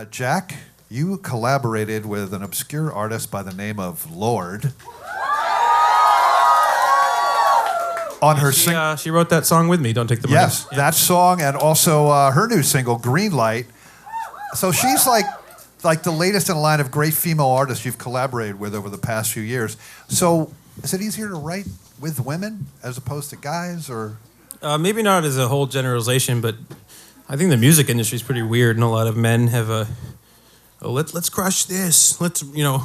Jack, you collaborated with an obscure artist by the name of Lorde on her she wrote that song with me, Don't Take the Money. Yes, that song, and also her new single, Green Light. So she's like the latest in a line of great female artists you've collaborated with over the past few years. So is it easier to write with women as opposed to guys, or? Maybe not as a whole generalization, but I think the music industry is pretty weird, and a lot of men have let's crush this, let's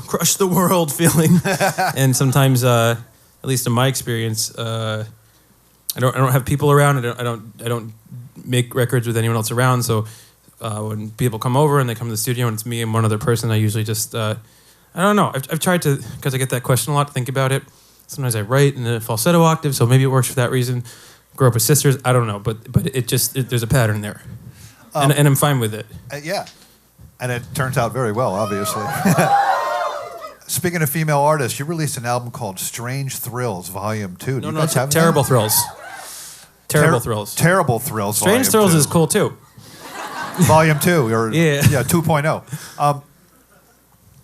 crush the world feeling, and sometimes, at least in my experience, I don't have people around. I don't make records with anyone else around. So when people come over and they come to the studio and it's me and one other person, I usually just I don't know. I've tried to, because I get that question a lot, to think about it. Sometimes I write in a falsetto octave, so maybe it works for that reason. Grew up with sisters, I don't know, but there's a pattern there, and I'm fine with it. Yeah, and it turns out very well, obviously. Speaking of female artists, you released an album called Strange Thrills, Volume 2. No, Terrible Thrills. Terrible Thrills. Terrible Thrills. Strange Thrills is cool too. Volume 2, or yeah, 2.0.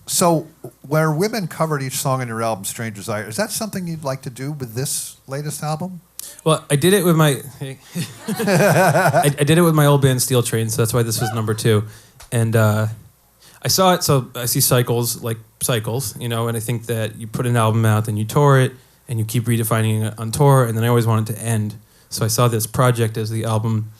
So, where women covered each song in your album, Strange Desire, is that something you'd like to do with this latest album? Well, I did it with my I did it with my old band Steel Train, so that's why this was number 2. And I saw it, so I see cycles, and I think that you put an album out, then you tour it, and you keep redefining it on tour, and then I always wanted to end. So I saw this project as the album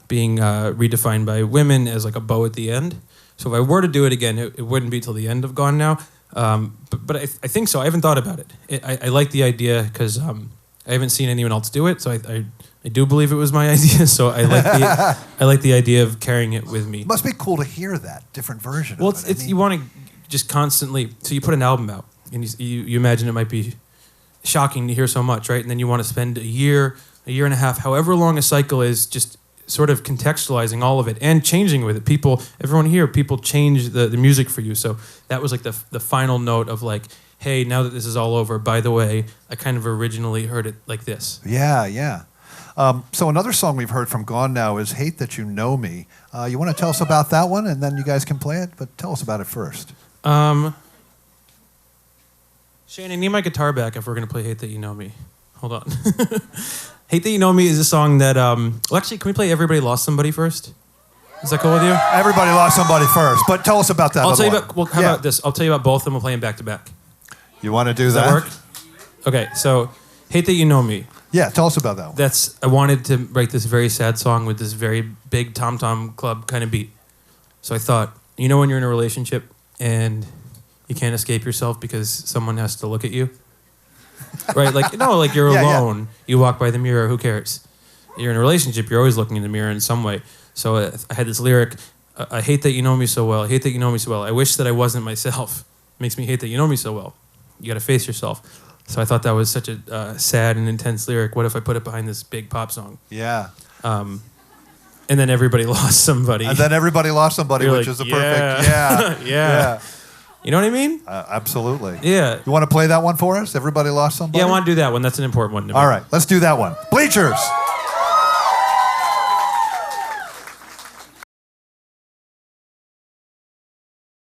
being redefined by women as like a bow at the end. So if I were to do it again, it wouldn't be till the end of Gone Now. But I think so. I haven't thought about it. I like the idea because I haven't seen anyone else do it. So I do believe it was my idea. So I like the idea of carrying it with me. It must be cool to hear that different version. Well, of it. you want to just constantly. So you put an album out, and you imagine it might be shocking to hear so much, right? And then you want to spend a year and a half, however long a cycle is, just sort of contextualizing all of it and changing with it. Everyone here change the music for you. So that was like the final note of like, hey, now that this is all over, by the way, I kind of originally heard it like this. Yeah. So another song we've heard from Gone Now is Hate That You Know Me. You want to tell us about that one, and then you guys can play it, but tell us about it first. Shane, I need my guitar back if we're going to play Hate That You Know Me. Hold on. Hate That You Know Me is a song that, actually, can we play Everybody Lost Somebody first? Is that cool with you? Everybody lost somebody first, but tell us about that. I'll tell you about, how about this? I'll tell you about both of them. We'll play them back to back. You want to do Does that? that work? Okay, so Hate That You Know Me. Yeah, tell us about that one. I wanted to write this very sad song with this very big tom-tom club kind of beat. So I thought, when you're in a relationship and you can't escape yourself because someone has to look at you? Right? Like you're alone. Yeah. You walk by the mirror, who cares? You're in a relationship, you're always looking in the mirror in some way. So I had this lyric, I hate that you know me so well. I hate that you know me so well. I wish that I wasn't myself. Makes me hate that you know me so well. You got to face yourself. So I thought that was such a sad and intense lyric. What if I put it behind this big pop song? Yeah. And then Everybody Lost Somebody. And then Everybody Lost Somebody, You're which like, is the perfect. Yeah. You know what I mean? Absolutely. Yeah. You want to play that one for us? Everybody Lost Somebody? Yeah, I want to do that one. That's an important one to me. All right, let's do that one. Bleachers!